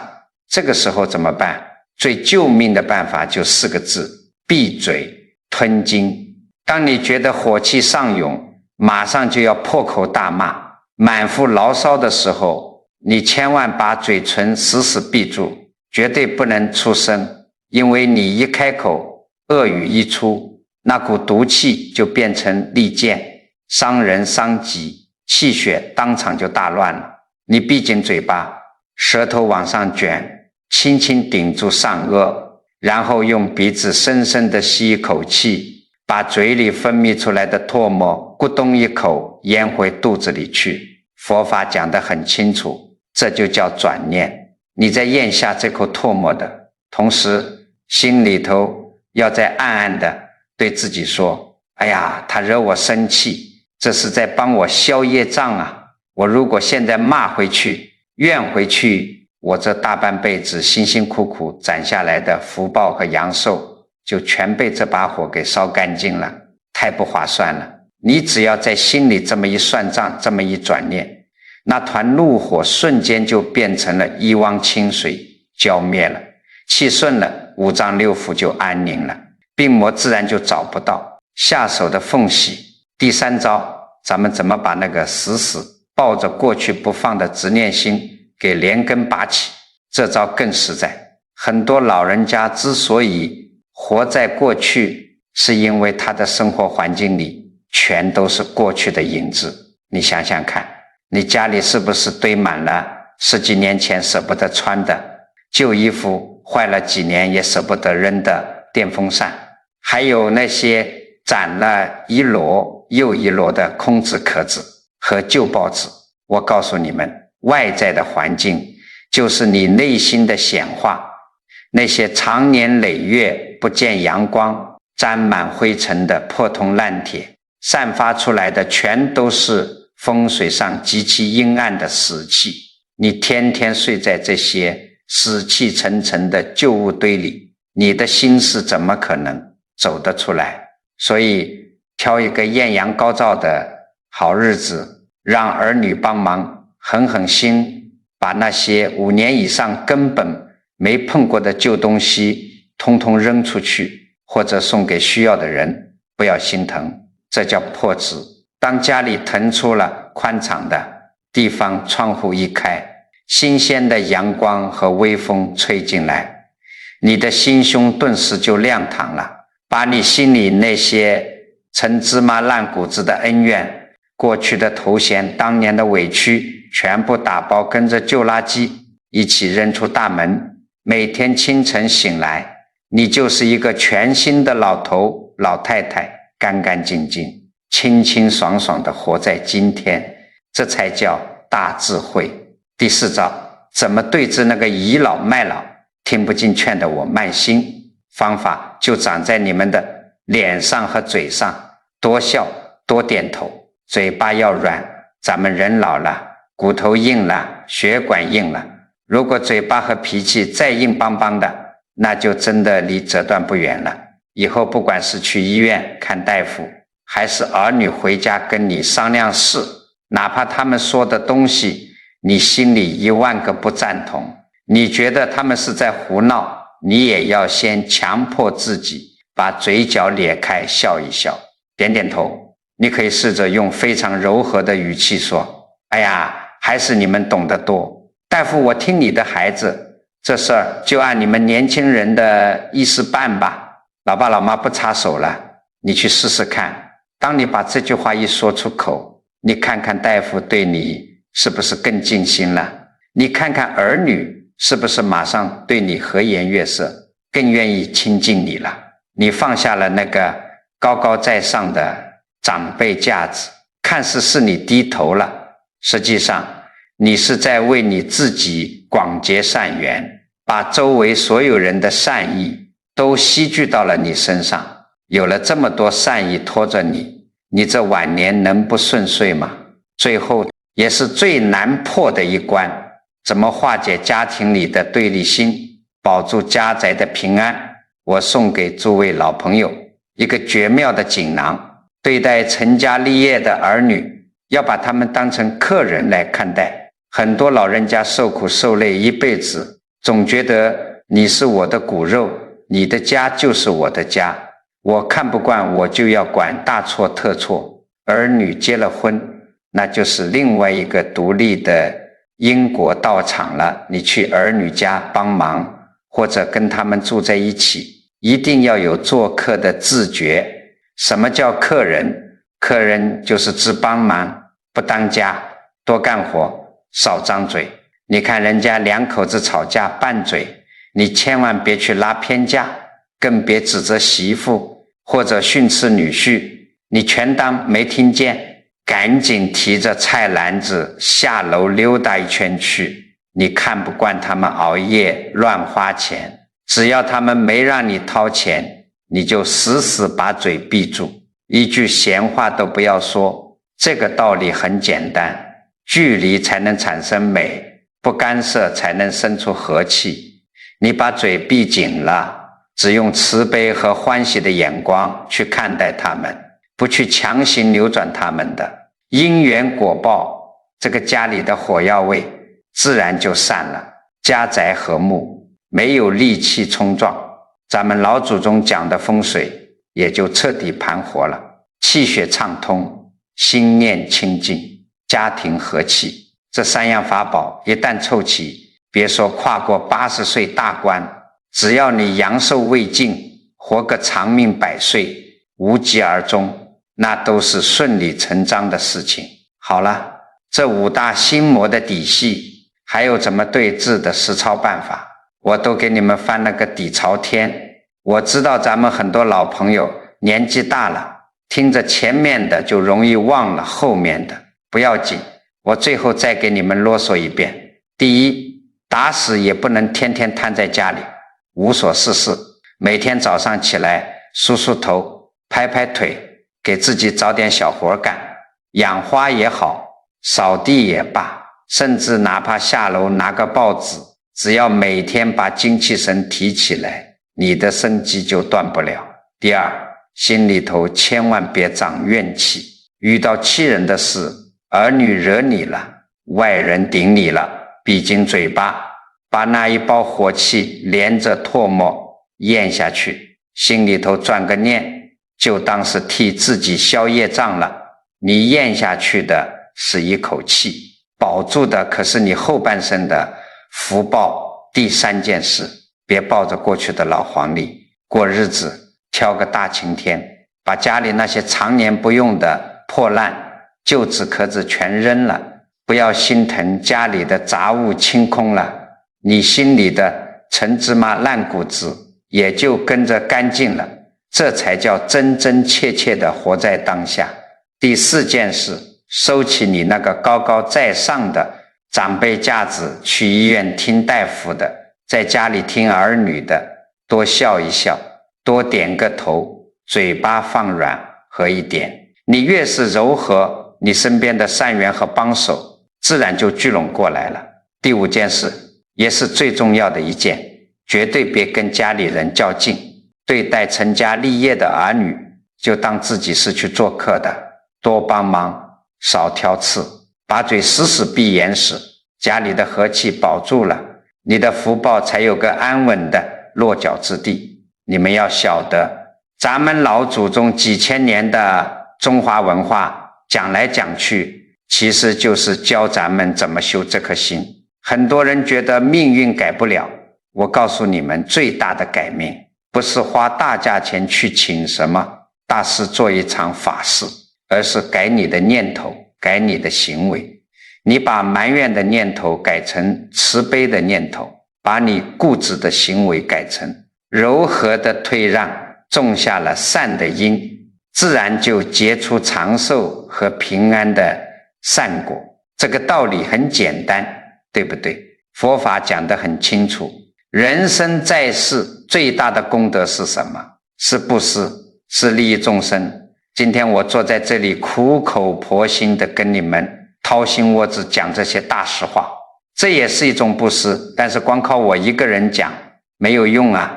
这个时候怎么办？最救命的办法就4个字：闭嘴吞金。当你觉得火气上涌，马上就要破口大骂，满腹牢骚的时候，你千万把嘴唇死死闭住，绝对不能出声，因为你一开口，恶语一出，那股毒气就变成利剑，伤人伤己，气血当场就大乱了。你闭紧嘴巴，舌头往上卷，轻轻顶住上颚，然后用鼻子深深地吸一口气，把嘴里分泌出来的唾沫咕咚一口咽回肚子里去。佛法讲得很清楚，这就叫转念。你在咽下这口唾沫的同时，心里头要在暗暗的对自己说，哎呀，他惹我生气，这是在帮我消业障啊。我如果现在骂回去，怨回去，我这大半辈子辛辛苦苦攒下来的福报和阳寿就全被这把火给烧干净了，太不划算了。你只要在心里这么一算账，这么一转念，那团怒火瞬间就变成了一汪清水，浇灭了，气顺了，五脏六腑就安宁了，病魔自然就找不到下手的缝隙。第3招，咱们怎么把那个死死抱着过去不放的执念心给连根拔起？这招更实在。很多老人家之所以活在过去，是因为他的生活环境里全都是过去的影子。你想想看，你家里是不是堆满了10几年前舍不得穿的旧衣服，坏了几年也舍不得扔的电风扇，还有那些攒了一摞又一摞的空纸壳子和旧报纸？我告诉你们，外在的环境就是你内心的显化。那些长年累月不见阳光、沾满灰尘的破铜烂铁，散发出来的全都是风水上极其阴暗的死气。你天天睡在这些死气沉沉的旧物堆里，你的心事怎么可能走得出来？所以挑一个艳阳高照的好日子，让儿女帮忙狠狠心把那些5年以上根本没碰过的旧东西通通扔出去，或者送给需要的人，不要心疼，这叫破执。当家里腾出了宽敞的地方，窗户一开，新鲜的阳光和微风吹进来，你的心胸顿时就亮堂了，把你心里那些陈芝麻烂谷子的恩怨、过去的头衔、当年的委屈全部打包，跟着旧垃圾一起扔出大门。每天清晨醒来，你就是一个全新的老头老太太，干干净净、清清爽爽地活在今天，这才叫大智慧。第4招，怎么对治那个倚老卖老、听不进劝的我慢心？方法就长在你们的脸上和嘴上，多笑多点头，嘴巴要软。咱们人老了，骨头硬了，血管硬了，如果嘴巴和脾气再硬邦邦的，那就真的离折断不远了。以后不管是去医院看大夫，还是儿女回家跟你商量事，哪怕他们说的东西你心里10000个不赞同，你觉得他们是在胡闹，你也要先强迫自己把嘴角咧开笑一笑，点点头。你可以试着用非常柔和的语气说，哎呀，还是你们懂得多，大夫，我听你的孩子，这事儿就按你们年轻人的意思办吧，老爸老妈不插手了，你去试试看。当你把这句话一说出口，你看看大夫对你是不是更尽心了，你看看儿女是不是马上对你和颜悦色，更愿意亲近你了。你放下了那个高高在上的长辈架子，看似是你低头了，实际上你是在为你自己广结善缘，把周围所有人的善意都吸聚到了你身上。有了这么多善意拖着你，你这晚年能不顺遂吗？最后也是最难破的一关，怎么化解家庭里的对立心，保住家宅的平安？我送给诸位老朋友一个绝妙的锦囊，对待成家立业的儿女，要把他们当成客人来看待。很多老人家受苦受累一辈子，总觉得你是我的骨肉，你的家就是我的家，我看不惯我就要管，大错特错。儿女结了婚，那就是另外一个独立的因果道场了，你去儿女家帮忙，或者跟他们住在一起，一定要有做客的自觉。什么叫客人？客人就是只帮忙不当家，多干活少张嘴。你看人家2口子吵架拌嘴，你千万别去拉偏架，更别指责媳妇或者训斥女婿，你全当没听见，赶紧提着菜篮子下楼溜达一圈去。你看不惯他们熬夜乱花钱，只要他们没让你掏钱，你就死死把嘴闭住，一句闲话都不要说。这个道理很简单，距离才能产生美，不干涉才能生出和气。你把嘴闭紧了，只用慈悲和欢喜的眼光去看待他们，不去强行扭转他们的因缘果报，这个家里的火药味自然就散了，家宅和睦，没有戾气冲撞，咱们老祖宗讲的风水也就彻底盘活了，气血畅通，心念清净，家庭和气。这3样法宝一旦凑齐，别说跨过80岁大关，只要你阳寿未尽，活个长命100岁，无疾而终，那都是顺理成章的事情。好了，这5大心魔的底细，还有怎么对治的实操办法，我都给你们翻了个底朝天。我知道咱们很多老朋友年纪大了，听着前面的就容易忘了后面的，不要紧，我最后再给你们啰嗦一遍。第一，打死也不能天天瘫在家里无所事事，每天早上起来梳梳头，拍拍腿，给自己找点小活干，养花也好，扫地也罢，甚至哪怕下楼拿个报纸，只要每天把精气神提起来，你的生机就断不了。第二，心里头千万别长怨气，遇到气人的事，儿女惹你了，外人顶你了，闭紧嘴巴，把那一包火气连着唾沫咽下去，心里头转个念，就当是替自己消业障了。你咽下去的是一口气，保住的可是你后半生的福报。第3件事，别抱着过去的老黄历过日子，挑个大晴天，把家里那些常年不用的破烂旧纸壳子全扔了，不要心疼家里的杂物清空了，你心里的陈芝麻烂谷子也就跟着干净了，这才叫真真切切的活在当下。第4件事，收起你那个高高在上的长辈架子，去医院听大夫的，在家里听儿女的，多笑一笑，多点个头，嘴巴放软和一点。你越是柔和，你身边的善缘和帮手自然就聚拢过来了。第5件事，也是最重要的一件，绝对别跟家里人较劲。对待成家立业的儿女，就当自己是去做客的，多帮忙，少挑刺，把嘴死死闭严实，家里的和气保住了，你的福报才有个安稳的落脚之地。你们要晓得，咱们老祖宗几千年的中华文化讲来讲去，其实就是教咱们怎么修这颗心。很多人觉得命运改不了，我告诉你们，最大的改命不是花大价钱去请什么大师做一场法事，而是改你的念头，改你的行为。你把埋怨的念头改成慈悲的念头，把你固执的行为改成柔和的退让，种下了善的因，自然就结出长寿和平安的善果。这个道理很简单，对不对？佛法讲得很清楚，人生在世最大的功德是什么？是布施，是利益众生。今天我坐在这里苦口婆心的跟你们掏心窝子讲这些大实话，这也是一种布施，但是光靠我一个人讲没有用啊，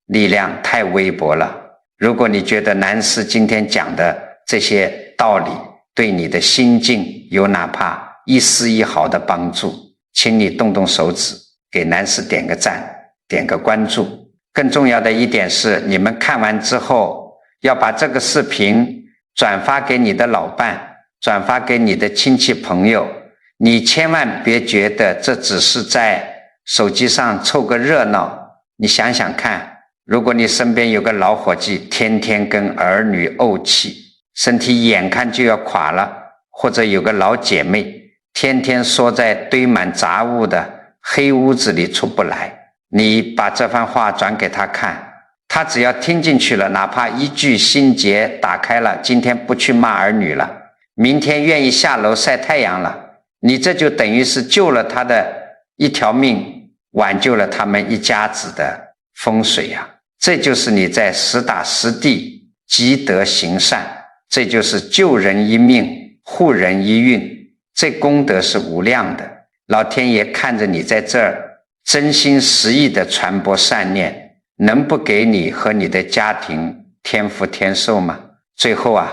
力量太微薄了。如果你觉得南师今天讲的这些道理对你的心境有哪怕一丝一毫的帮助，请你动动手指给南师点个赞，点个关注。更重要的一点是，你们看完之后要把这个视频转发给你的老伴，转发给你的亲戚朋友。你千万别觉得这只是在手机上凑个热闹，你想想看，如果你身边有个老伙计天天跟儿女怄气，身体眼看就要垮了，或者有个老姐妹天天缩在堆满杂物的黑屋子里出不来，你把这番话转给他看，他只要听进去了，哪怕一句心结打开了，今天不去骂儿女了，明天愿意下楼晒太阳了，你这就等于是救了他的一条命，挽救了他们一家子的风水啊！这就是你在实打实地积德行善，这就是救人一命，护人一运，这功德是无量的。老天爷看着你在这儿真心实意的传播善念，能不给你和你的家庭添福添寿吗？最后啊，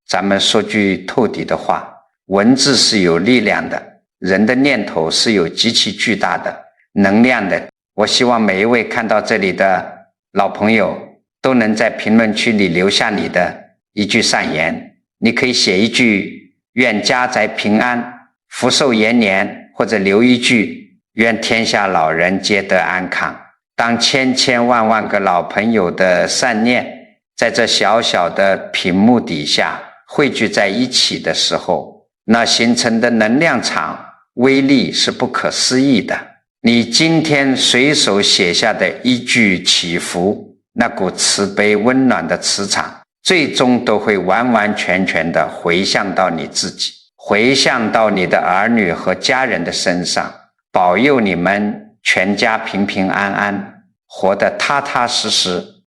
咱们说句透底的话，文字是有力量的，人的念头是有极其巨大的能量的。我希望每一位看到这里的老朋友都能在评论区里留下你的一句善言，你可以写一句愿家宅平安，福寿延年，或者留一句愿天下老人皆得安康。当千千万万个老朋友的善念在这小小的屏幕底下汇聚在一起的时候，那形成的能量场威力是不可思议的。你今天随手写下的一句祈福，那股慈悲温暖的磁场最终都会完完全全的回向到你自己，回向到你的儿女和家人的身上，保佑你们全家平平安安，活得踏踏实实，